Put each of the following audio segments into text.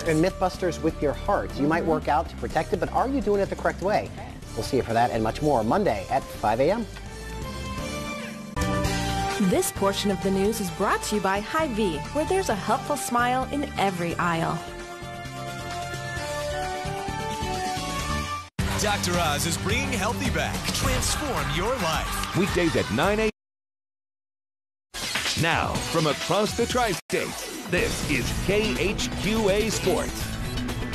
And Mythbusters with your heart. You might work out to protect it, but are you doing it the correct way? We'll see you for that and much more Monday at 5 a.m. This portion of the news is brought to you by Hy-Vee, where there's a helpful smile in every aisle. Dr. Oz is bringing healthy back. Transform your life. Weekdays at 9 a.m. Now, from across the tri-state, this is KHQA Sports.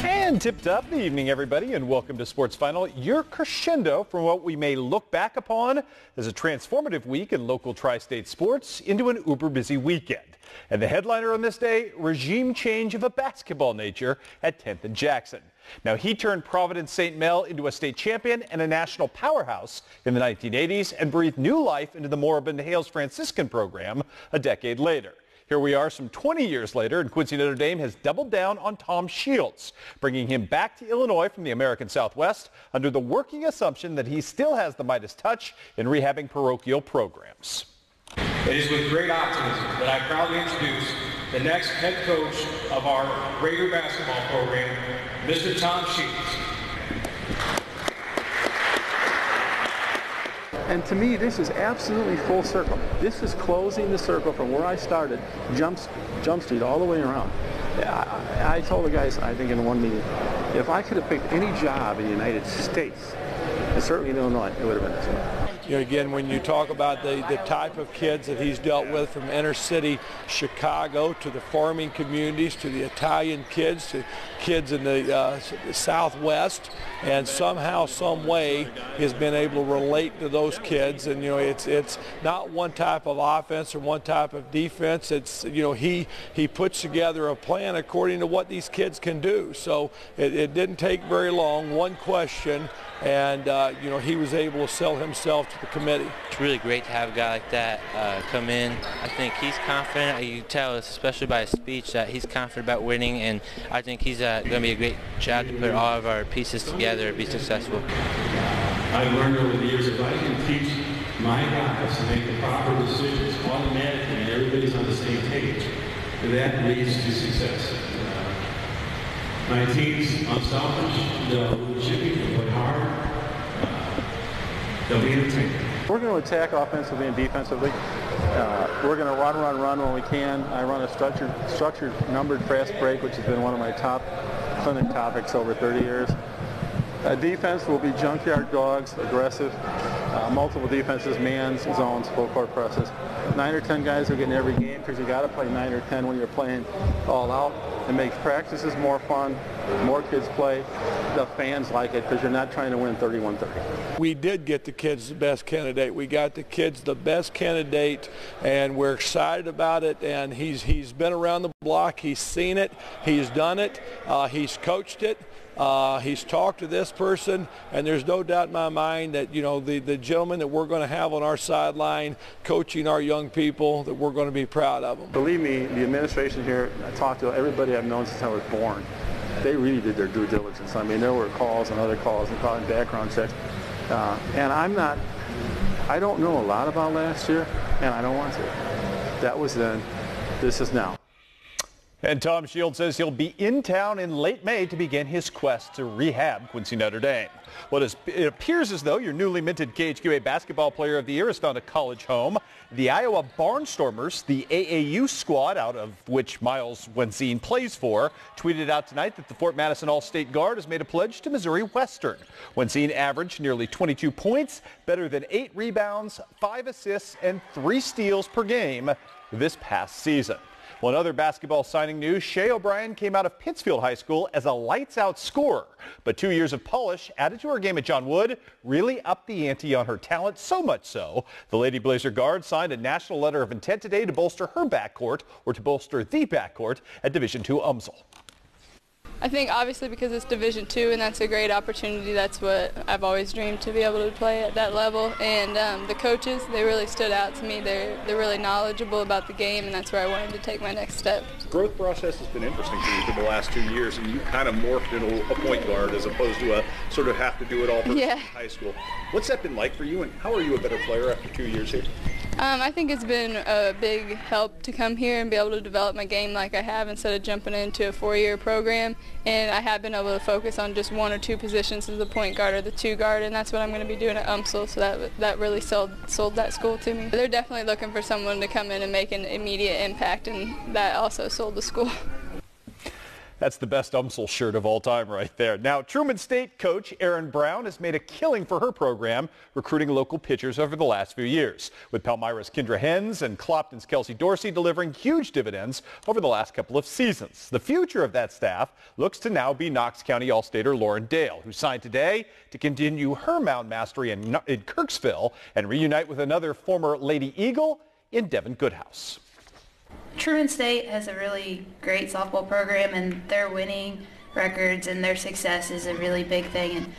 And tipped up the evening, everybody, and welcome to Sports Final, your crescendo from what we may look back upon as a transformative week in local tri-state sports into an uber-busy weekend. And the headliner on this day, regime change of a basketball nature at 10th and Jackson. Now, he turned Providence St. Mel into a state champion and a national powerhouse in the 1980s and breathed new life into the moribund Hales Franciscan program a decade later. Here we are some 20 years later, and Quincy Notre Dame has doubled down on Tom Shields, bringing him back to Illinois from the American Southwest under the working assumption that he still has the Midas touch in rehabbing parochial programs. It is with great optimism that I proudly introduce the next head coach of our Raider basketball program, Mr. Tom Shields. And to me, this is absolutely full circle. This is closing the circle from where I started, Jump Street, all the way around. I told the guys, I think in one meeting, if I could have picked any job in the United States, and certainly in Illinois, it would have been this one. You know, again, when you talk about the type of kids that he's dealt with, from inner city Chicago to the farming communities to the Italian kids to kids in the Southwest, and somehow, some way, has been able to relate to those kids. And you know, it's not one type of offense or one type of defense. It's, you know, he puts together a plan according to what these kids can do. So it didn't take very long. One question, and you know, he was able to sell himself to the committee. It's really great to have a guy like that come in. I think he's confident. You can tell, especially by his speech, that he's confident about winning, and I think he's going to be a great job to put all of our pieces together and be successful. I've learned over the years, if I can teach my guys to make the proper decisions automatically and everybody's on the same page, that leads to success. My team's unselfish, they'll chippy, they'll play hard, they'll be entertaining. We're going to attack offensively and defensively. We're going to run when we can. I run a structured numbered fast break, which has been one of my top clinic topics over 30 years. Defense will be junkyard dogs, aggressive, multiple defenses, mans, zones, full court presses. 9 or 10 guys are getting every game because you got to play 9 or 10 when you're playing all out. It makes practices more fun. More kids play. The fans like it because you're not trying to win 31-30. We did get the kids the best candidate. We got the kids the best candidate, and we're excited about it. And he's been around the block. He's seen it. He's done it. He's coached it. He's talked to this person, and there's no doubt in my mind that, you know, the gentleman that we're going to have on our sideline coaching our young people, that we're going to be proud of them. Believe me, the administration here, I talked to everybody I've known since I was born. They really did their due diligence. I mean, there were calls and other calls and background checks. And I don't know a lot about last year, and I don't want to. That was then. This is now. And Tom Shields says he'll be in town in late May to begin his quest to rehab Quincy Notre Dame. It appears as though your newly minted KHQA Basketball Player of the Year has found a college home. The Iowa Barnstormers, the AAU squad out of which Miles Wensine plays for, tweeted out tonight that the Fort Madison All-State Guard has made a pledge to Missouri Western. Wensine averaged nearly 22 points, better than 8 rebounds, 5 assists, and 3 steals per game this past season. Well, in other basketball signing news, Shay OBrien came out of Pittsfield High School as a lights-out scorer. But 2 years of polish added to her game at John Wood really upped the ante on her talent, so much so the Lady Blazer guard signed a national letter of intent today to bolster her backcourt, or to bolster the backcourt, at Division II UMSL. I think obviously because it's Division II and that's a great opportunity. That's what I've always dreamed, to be able to play at that level. And the coaches, they really stood out to me. They're really knowledgeable about the game, and that's where I wanted to take my next step. The growth process has been interesting for you for the last 2 years, and you kind of morphed into a point guard as opposed to a sort of have to do it all for high school. What's that been like for you, and how are you a better player after 2 years here? I think it's been a big help to come here and be able to develop my game like I have instead of jumping into a 4-year program. And I have been able to focus on just 1 or 2 positions as the point guard or the 2 guard, and that's what I'm going to be doing at UMSL, so that really sold that school to me. They're definitely looking for someone to come in and make an immediate impact, and that also sold the school. That's the best UMSL shirt of all time right there. Now, Truman State coach Erin Brown has made a killing for her program, recruiting local pitchers over the last few years, with Palmyra's Kendra Hens and Clopton's Kelsey Dorsey delivering huge dividends over the last couple of seasons. The future of that staff looks to now be Knox County All-Stater Lauren Dale, who signed today to continue her mound mastery in Kirksville and reunite with another former Lady Eagle in Devin Goodhouse. Truman State has a really great softball program, and their winning records and their success is a really big thing. And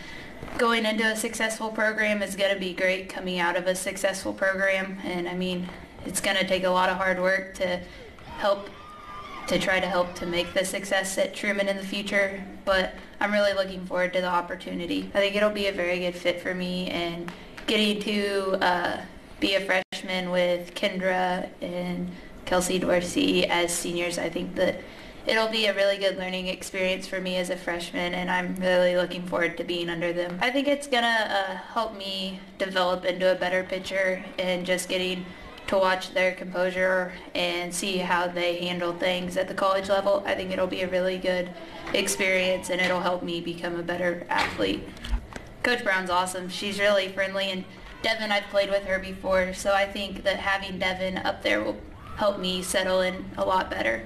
going into a successful program is going to be great coming out of a successful program. And I mean, it's going to take a lot of hard work to try to help to make the success at Truman in the future. But I'm really looking forward to the opportunity. I think it'll be a very good fit for me, and getting to be a freshman with Kendra and Kelsey Dorsey as seniors, I think that it'll be a really good learning experience for me as a freshman, and I'm really looking forward to being under them. I think it's going to help me develop into a better pitcher, and just getting to watch their composure and see how they handle things at the college level. I think it'll be a really good experience, and it'll help me become a better athlete. Coach Brown's awesome. She's really friendly, and Devin, I've played with her before, so I think that having Devin up there will help me settle in a lot better.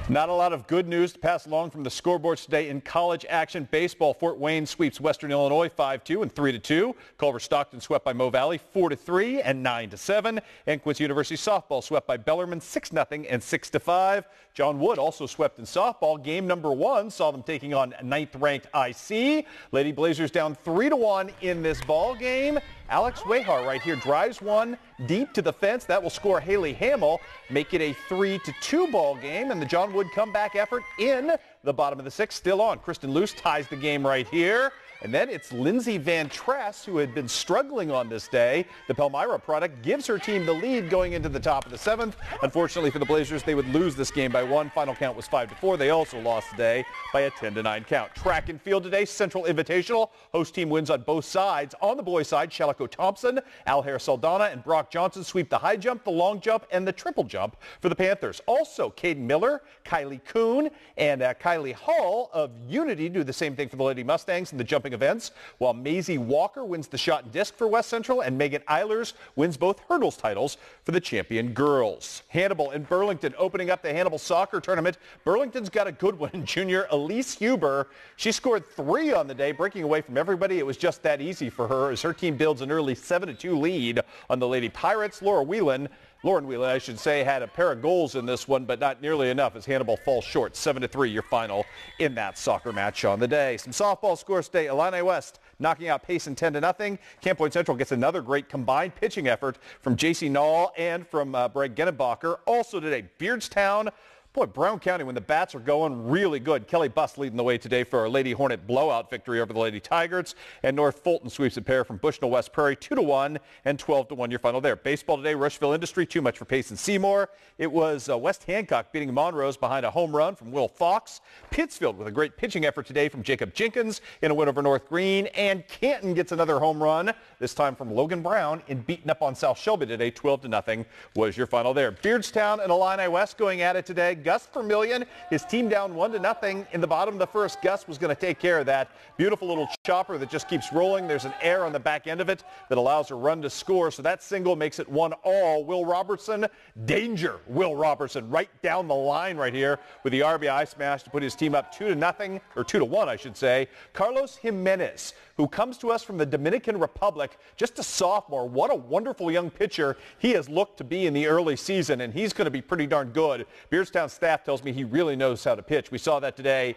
Not a lot of good news to pass along from the scoreboards today in college action. Baseball, Fort Wayne sweeps Western Illinois 5-2 and 3-2. Culver Stockton swept by Mo Valley 4-3 and 9-7. And Quincy University softball swept by Bellarmine 6-0 and 6-5. John Wood also swept in softball. Game number 1 saw them taking on 9th-ranked IC. Lady Blazers down 3-1 in this ball game. Alex Wehar right here drives one deep to the fence. That will score Haley Hamill, make it a 3-2 ball game, and the John Wood comeback effort in the bottom of the 6th still on. Kristen Luce ties the game right here. And then it's Lindsay Van Tress, who had been struggling on this day. The Palmyra product gives her team the lead going into the top of the 7th. Unfortunately for the Blazers, they would lose this game by 1. Final count was 5-4. They also lost today by a 10-9 count. Track and field today, Central Invitational. Host team wins on both sides. On the boys' side, Shelico Thompson, Alhair Saldana, and Brock Johnson sweep the high jump, the long jump, and the triple jump for the Panthers. Also, Caden Miller, Kylie Kuhn, and Kylie Hall of Unity do the same thing for the Lady Mustangs in the jumping events, while Maisie Walker wins the shot and disc for West Central, and Megan Eilers wins both hurdles titles for the champion girls. Hannibal and Burlington opening up the Hannibal soccer tournament. Burlington's got a good one in junior Elise Huber. She scored 3 on the day, breaking away from everybody. It was just that easy for her as her team builds an early 7-2 lead on the Lady Pirates. Lauren Whelan, I should say, had a pair of goals in this one, but not nearly enough as Hannibal falls short. 7-3 your final in that soccer match on the day. Some softball scores today. Illini West knocking out Payson 10-0. Camp Point Central gets another great combined pitching effort from J.C. Nall and from Brad Gennebacher. Also today, Beardstown. Boy, Brown County, when the bats are going, really good. Kelly Buss leading the way today for our Lady Hornet blowout victory over the Lady Tigers. And North Fulton sweeps a pair from Bushnell West Prairie 2-1 and 12-1 your final there. Baseball today, Rushville Industry, too much for Payson Seymour. It was West Hancock beating Monrose behind a home run from Will Fox. Pittsfield with a great pitching effort today from Jacob Jenkins in a win over North Green. And Canton gets another home run, this time from Logan Brown in beating up on South Shelby today. 12-0 was your final there. Beardstown and Illini West going at it today. Gus Vermillion, his team down 1-0 in the bottom of the first. Gus was going to take care of that. Beautiful little chopper that just keeps rolling. There's an air on the back end of it that allows a run to score. So that single makes it 1-all. Will Robertson, danger. Will Robertson right down the line right here with the RBI smash to put his team up 2-0, or 2-1, I should say. Carlos Jimenez, who comes to us from the Dominican Republic, just a sophomore. What a wonderful young pitcher he has looked to be in the early season, and he's going to be pretty darn good. Beardstown staff tells me he really knows how to pitch. We saw that today.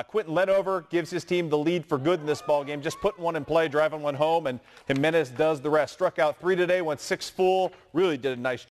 Quentin Ledover gives his team the lead for good in this ball game, just putting one in play, driving one home, and Jimenez does the rest. Struck out 3 today, went 6 full, really did a nice job.